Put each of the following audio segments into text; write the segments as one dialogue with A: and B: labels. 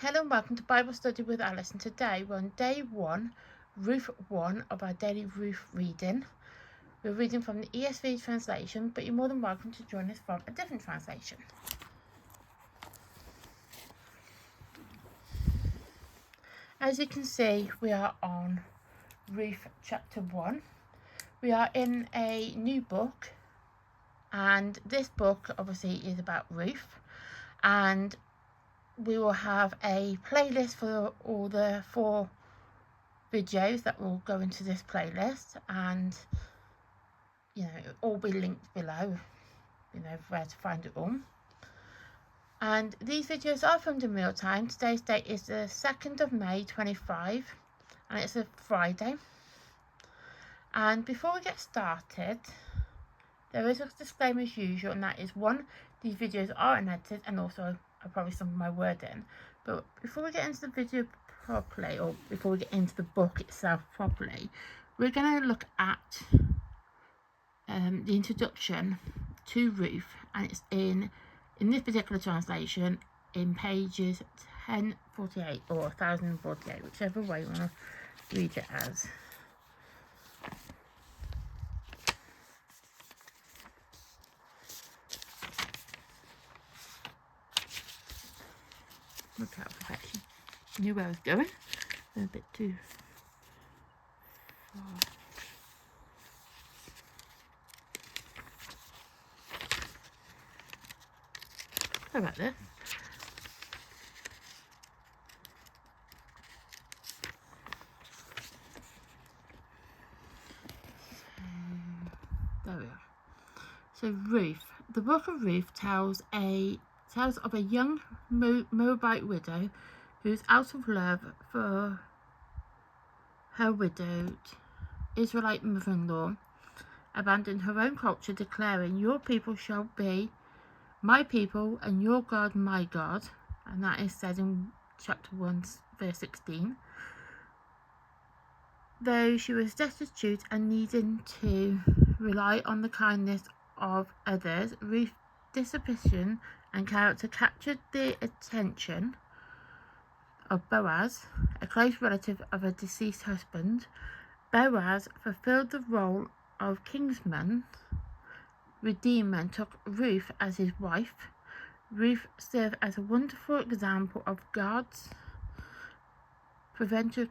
A: Hello and welcome to Bible Study with Alice, and today we're on day 1, Ruth 1 of our daily Ruth reading. We're reading from the ESV translation, but you're more than welcome to join us from a different translation. As you can see, we are on Ruth chapter 1. We are in a new book, and this book obviously is about Ruth, and we will have a playlist for all the 4 videos that will go into this playlist, and it'll all be linked below, where to find it all. And these videos are filmed in real time. Today's date is the 2nd of May 25, and it's a Friday. And before we get started, there is a disclaimer as usual, and that is 1, these videos are unedited, and also I probably some of my wording. But before we get into the video properly, or before we get into the book itself properly, we're going to look at the introduction to Ruth, and it's in this particular translation in pages 1048 or 1048, whichever way you want to read it as. Look out, perfection. I knew where I was going. A bit too far. Sorry about this. There we are. So Ruth. The book of Ruth tells of a young Moabite widow who is out of love for her widowed Israelite mother-in-law, abandoned her own culture, declaring, "Your people shall be my people, and your God my God," and that is said in chapter 1, verse 16. Though she was destitute and needing to rely on the kindness of others, Ruth's disposition and character captured the attention of Boaz, a close relative of her deceased husband. Boaz fulfilled the role of kinsman redeemer and took Ruth as his wife. Ruth served as a wonderful example of God's providential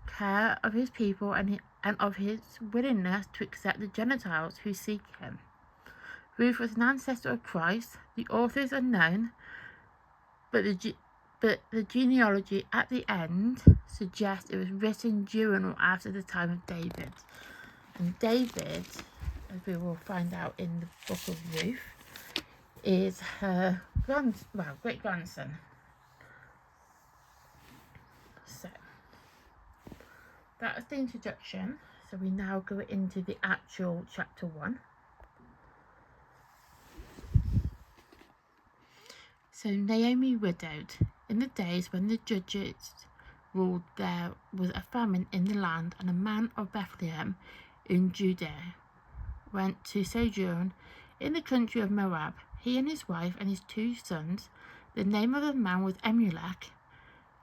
A: care of his people and of his willingness to accept the Gentiles who seek him. Ruth was an ancestor of Christ. The author is unknown, but the genealogy at the end suggests it was written during or after the time of David. And David, as we will find out in the book of Ruth, is her great-grandson. So, that was the introduction. So we now go into the actual chapter 1. So Naomi widowed. In the days when the judges ruled, there was a famine in the land, and a man of Bethlehem in Judea went to sojourn in the country of Moab, he and his wife and his 2 sons. The name of the man was Elimelech,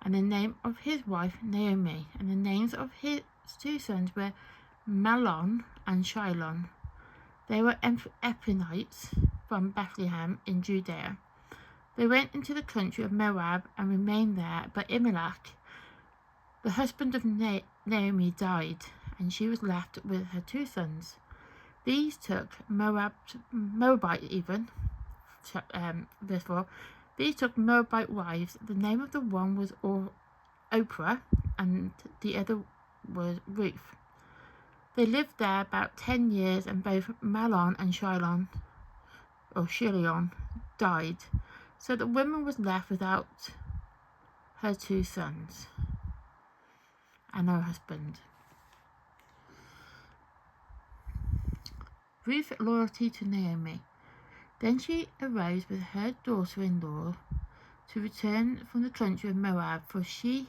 A: and the name of his wife Naomi, and the names of his 2 sons were Mahlon and Chilion. They were Ephraimites from Bethlehem in Judea. They went into the country of Moab and remained there, but Elimelech, the husband of Naomi, died, and she was left with her 2 sons. These took Moabite verse 4. These took Moabite wives. The name of the one was Oprah, and the other was Ruth. They lived there about 10 years, and both Mahlon and Chilion died. So the woman was left without her 2 sons and her husband. Ruth's loyalty to Naomi. Then she arose with her daughter-in-law to return from the country of Moab, for she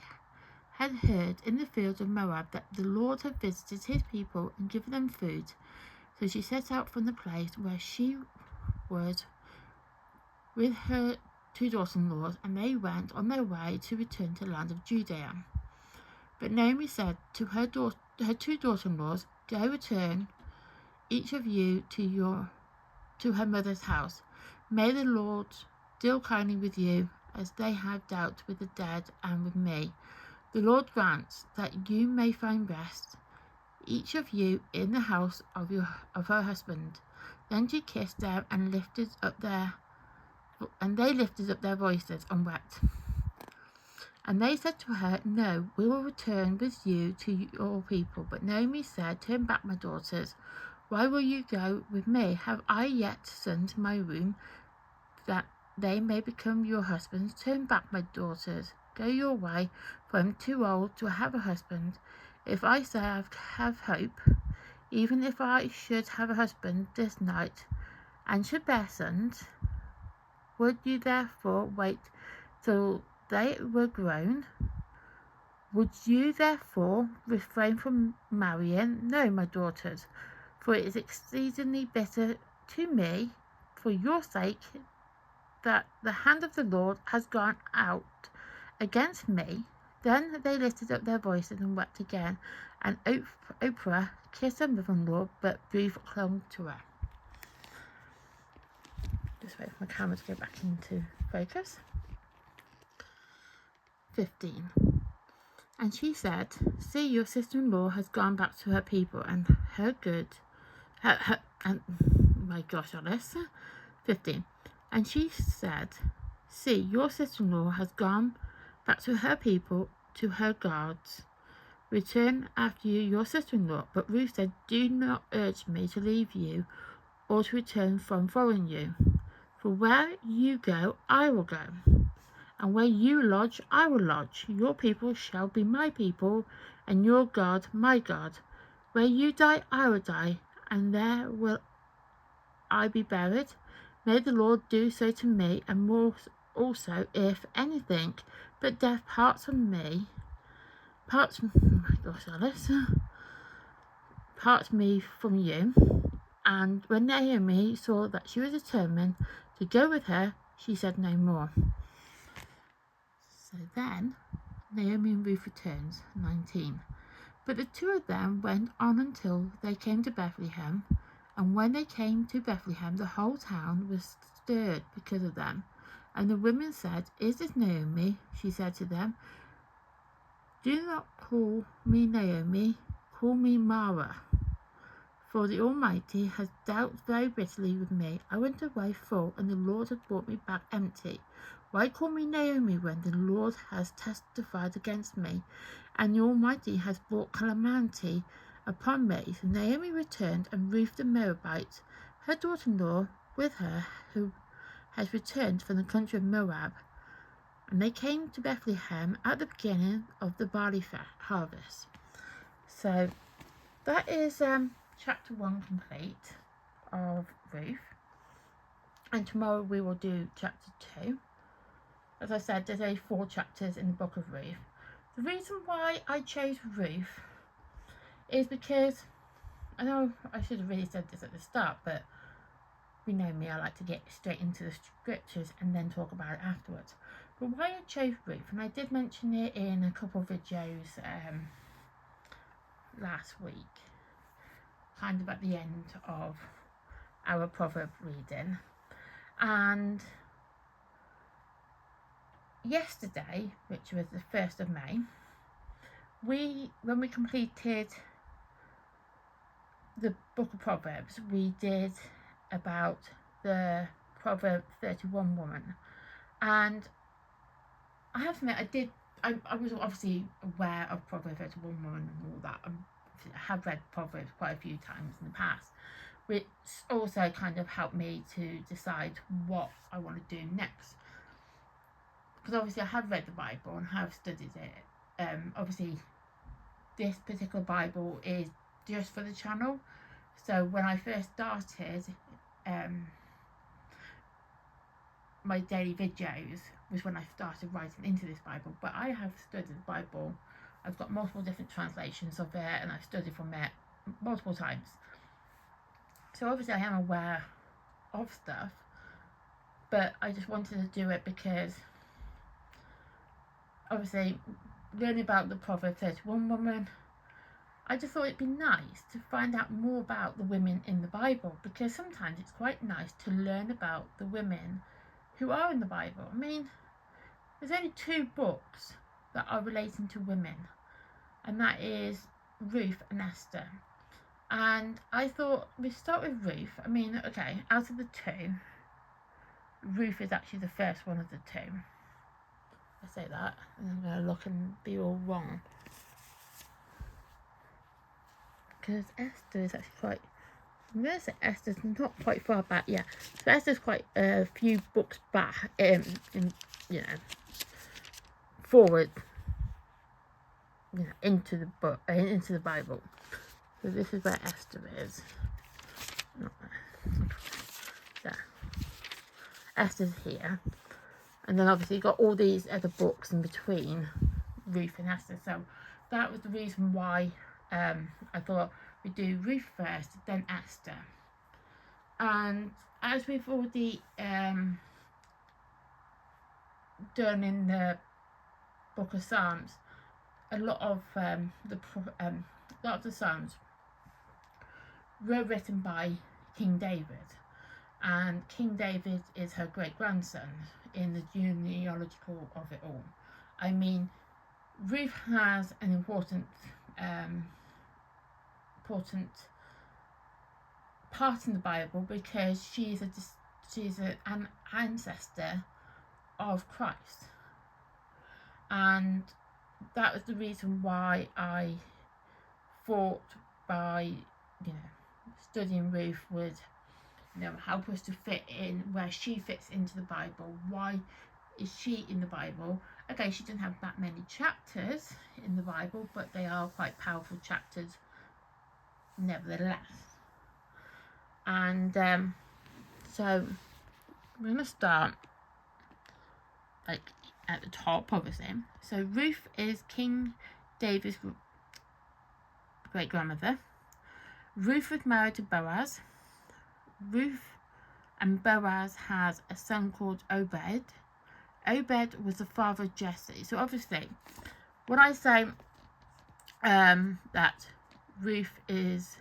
A: had heard in the fields of Moab that the Lord had visited his people and given them food. So she set out from the place where she was with her two daughters-in-law, and they went on their way to return to the land of Judea. But Naomi said to her two daughters-in-laws, "Go, return, each of you to her mother's house. May the Lord deal kindly with you, as they have dealt with the dead and with me. The Lord grants that you may find rest, each of you in the house of her husband." Then she kissed them and they lifted up their voices and wept. And they said to her, "No, we will return with you to your people." But Naomi said, "Turn back, my daughters. Why will you go with me? Have I yet sons in my womb, that they may become your husbands? Turn back, my daughters. Go your way, for I am too old to have a husband. If I say I have hope, even if I should have a husband this night, and should bear sons, would you therefore wait till they were grown? Would you therefore refrain from marrying? No, my daughters, for it is exceedingly bitter to me, for your sake, that the hand of the Lord has gone out against me." Then they lifted up their voices and wept again, and Oprah kissed her mother-in-law, but Ruth clung to her. Just wait for my camera to go back into focus. 15. And she said, "See, your sister-in-law has gone back to her people, and my gosh, Alice. 15. And she said, "See, your sister-in-law has gone back to her people, to her gods. Return after you, your sister-in-law." But Ruth said, "Do not urge me to leave you or to return from following you. For where you go, I will go, and where you lodge, I will lodge. Your people shall be my people, and your God my God. Where you die, I will die, and there will I be buried. May the Lord do so to me, and more also, if anything but death parts me from you." And when Naomi saw that she was determined to go with her, she said no more. So then Naomi and Ruth returns. 19. But the two of them went on until they came to Bethlehem. And when they came to Bethlehem, the whole town was stirred because of them. And the women said, "Is this Naomi?" She said to them, "Do not call me Naomi, call me Mara. For the Almighty has dealt very bitterly with me. I went away full, and the Lord has brought me back empty. Why call me Naomi when the Lord has testified against me, and the Almighty has brought calamity upon me?" So Naomi returned, and Ruth the Moabite, her daughter-in-law, with her, who has returned from the country of Moab. And they came to Bethlehem at the beginning of the barley harvest. So that is chapter 1 complete of Ruth. And tomorrow we will do chapter 2. As I said, there's only 4 chapters in the book of Ruth. The reason why I chose Ruth is because, I know I should have really said this at the start, but you know me, I like to get straight into the scriptures and then talk about it afterwards. But why I chose Ruth, and I did mention it in a couple of videos last week, kind of at the end of our proverb reading. And yesterday, which was the 1st of May, when we completed the book of Proverbs, we did about the Proverb 31 woman. And I have to admit, I was obviously aware of Proverb 31 woman and all that. I have read Proverbs quite a few times in the past, which also kind of helped me to decide what I want to do next. Because obviously I have read the Bible and have studied it. Obviously this particular Bible is just for the channel. So when I first started my daily videos was when I started writing into this Bible. But I have studied the Bible. I've got multiple different translations of it, and I've studied from it multiple times. So obviously I am aware of stuff, but I just wanted to do it because obviously learning about the Proverbs 31 woman, I just thought it'd be nice to find out more about the women in the Bible, because sometimes it's quite nice to learn about the women who are in the Bible. I mean, there's only 2 books that are relating to women, and that is Ruth and Esther. And I thought we'd start with Ruth. I mean, okay, out of the 2, Ruth is actually the first one of the 2. I say that, and I'm going to look and be all wrong. Because Esther is actually quite... I'm going to say Esther's not quite far back, yeah. So Esther's quite a few books back, forward, into the book, into the Bible. So this is where Esther is. Not there. Esther's here. And then obviously you've got all these other books in between Ruth and Esther. So that was the reason why I thought we'd do Ruth first, then Esther. And as we've already done in the book of Psalms, a lot of the Psalms were written by King David, and King David is her great-grandson in the genealogical of it all. I mean, Ruth has an important part in the Bible, because she's an ancestor of Christ, and that was the reason why I thought by studying Ruth would help us to fit in where she fits into the Bible. Why is she in the Bible? Okay, she doesn't have that many chapters in the Bible, but they are quite powerful chapters nevertheless. And so we're going to start at the top, obviously. So Ruth is King David's great-grandmother. Ruth was married to Boaz. Ruth and Boaz has a son called Obed. Obed was the father of Jesse. So obviously, when I say that Ruth is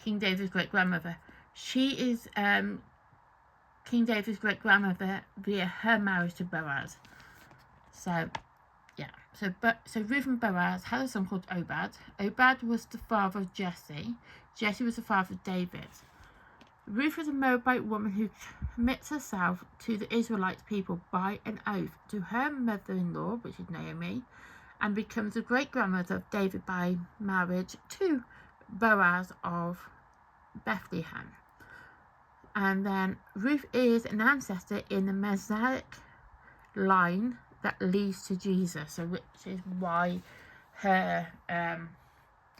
A: King David's great-grandmother, she is King David's great-grandmother via her marriage to Boaz. So, yeah. So Ruth and Boaz had a son called Obed. Obed was the father of Jesse. Jesse was the father of David. Ruth was a Moabite woman who commits herself to the Israelite people by an oath to her mother-in-law, which is Naomi, and becomes the great-grandmother of David by marriage to Boaz of Bethlehem. And then Ruth is an ancestor in the Messianic line that leads to Jesus, so which is why her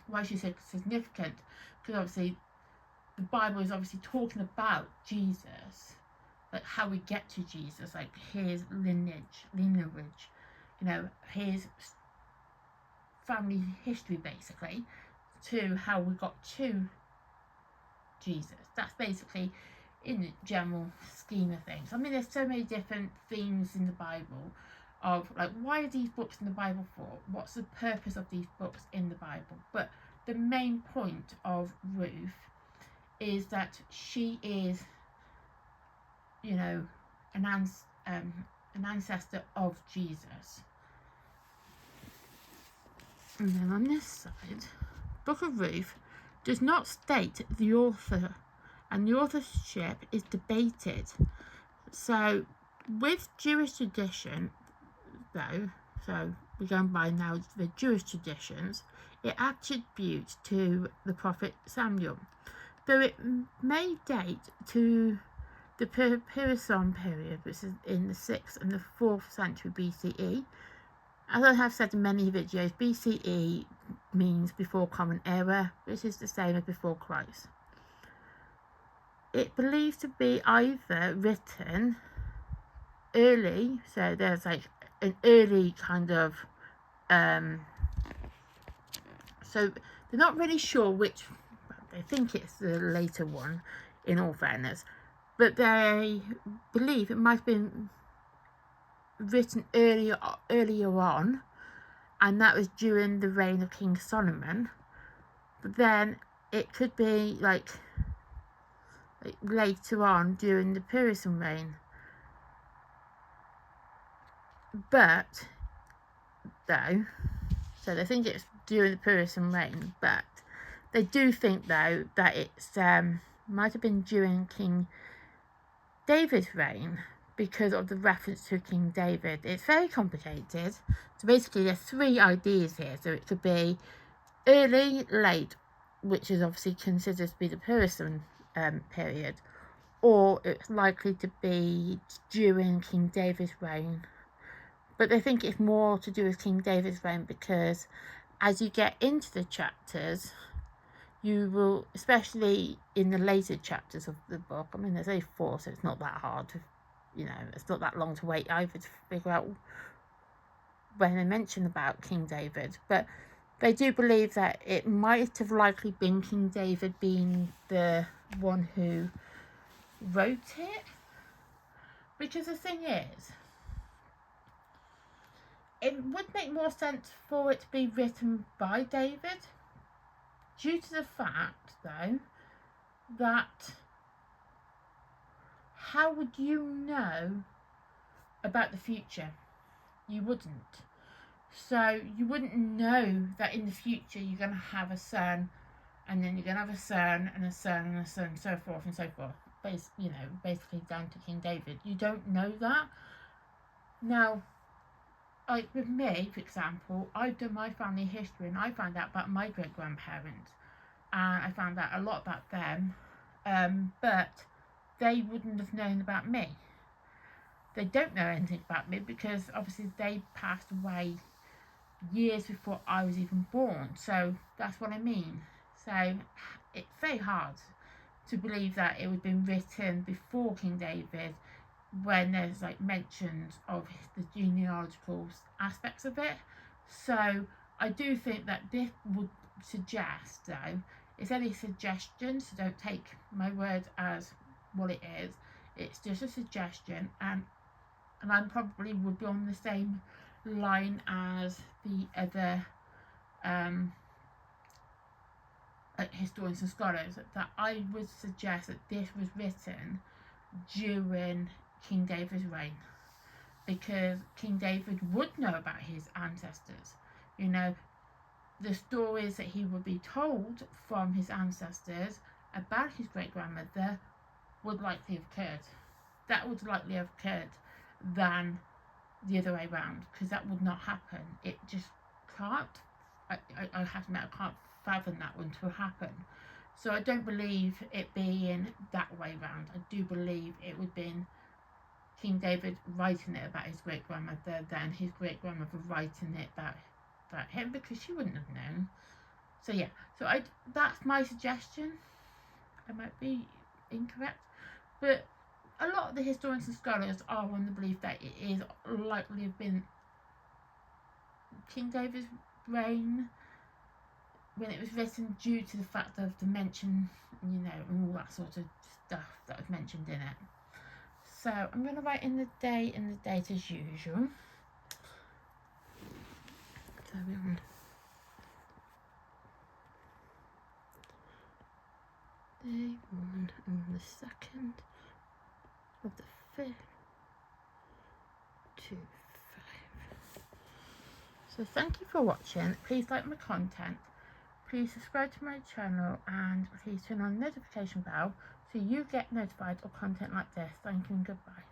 A: why she's so significant, because obviously the Bible is obviously talking about Jesus, like how we get to Jesus, like his lineage, his family history, basically, to how we got to Jesus. That's basically in the general scheme of things. I mean, there's so many different themes in the Bible of like, why are these books in the Bible for? What's the purpose of these books in the Bible? But the main point of Ruth is that she is, an ancestor of Jesus. And then on this side, Book of Ruth does not state the author, and the authorship is debated. So with Jewish tradition, though, so we're going by now the Jewish traditions, it attributes to the prophet Samuel, though it may date to the Pearson period, which is in the 6th and the 4th century BCE. As I have said in many videos, BCE means before Common Era, which is the same as before Christ. It believed to be either written early, so there's like an early kind of so they're not really sure which, they think it's the later one, in all fairness, but they believe it might have been written earlier on, and that was during the reign of King Solomon. But then it could be like later on during the Persian reign. But though, so they think it's during the Persian reign, but they do think though that it's might have been during King David's reign, because of the reference to King David. It's very complicated. So basically there's 3 ideas here. So it could be early, late, which is obviously considered to be the Persian period, or it's likely to be during King David's reign. But they think it's more to do with King David's reign, because as you get into the chapters, you will, especially in the later chapters of the book, I mean there's only 4, so it's not that hard to, it's not that long to wait either to figure out when they mention about King David. But they do believe that it might have likely been King David being the one who wrote it. Because the thing is, it would make more sense for it to be written by David, due to the fact, though, that how would you know about the future? You wouldn't. So you wouldn't know that in the future you're going to have a son, and then you're going to have a son and a son and a son, and so forth and so forth. Basically down to King David. You don't know that. Now, like with me, for example, I've done my family history, and I found out about my great-grandparents, and I found out a lot about them, but they wouldn't have known about me. They don't know anything about me because obviously they passed away years before I was even born. So that's what I mean. So it's very hard to believe that it would have been written before King David, when there's like mentions of the genealogical aspects of it. So I do think that this would suggest, though, it's only a suggestion, so don't take my word as what it is. It's just a suggestion, and I probably would be on the same line as the other historians and scholars, that I would suggest that this was written during King David's reign, because King David would know about his ancestors. The stories that he would be told from his ancestors about his great-grandmother would likely have occurred. That would likely have occurred than the other way around, because that would not happen. It just can't. I have to admit, I can't fathom that one to happen. So I don't believe it being that way round. I do believe it would have been King David writing it about his great-grandmother, than his great-grandmother writing it about him, because she wouldn't have known. So yeah, that's my suggestion. I might be incorrect, but a lot of the historians and scholars are on the belief that it is likely to have been King David's reign when it was written, due to the fact of the mention, and all that sort of stuff that was mentioned in it. So I'm going to write in the day and the date as usual. So we're on day 1 and the 2nd of the 5th to 5. So thank you for watching. Please like my content. Please subscribe to my channel, and please turn on the notification bell so you get notified of content like this. Thank you and goodbye.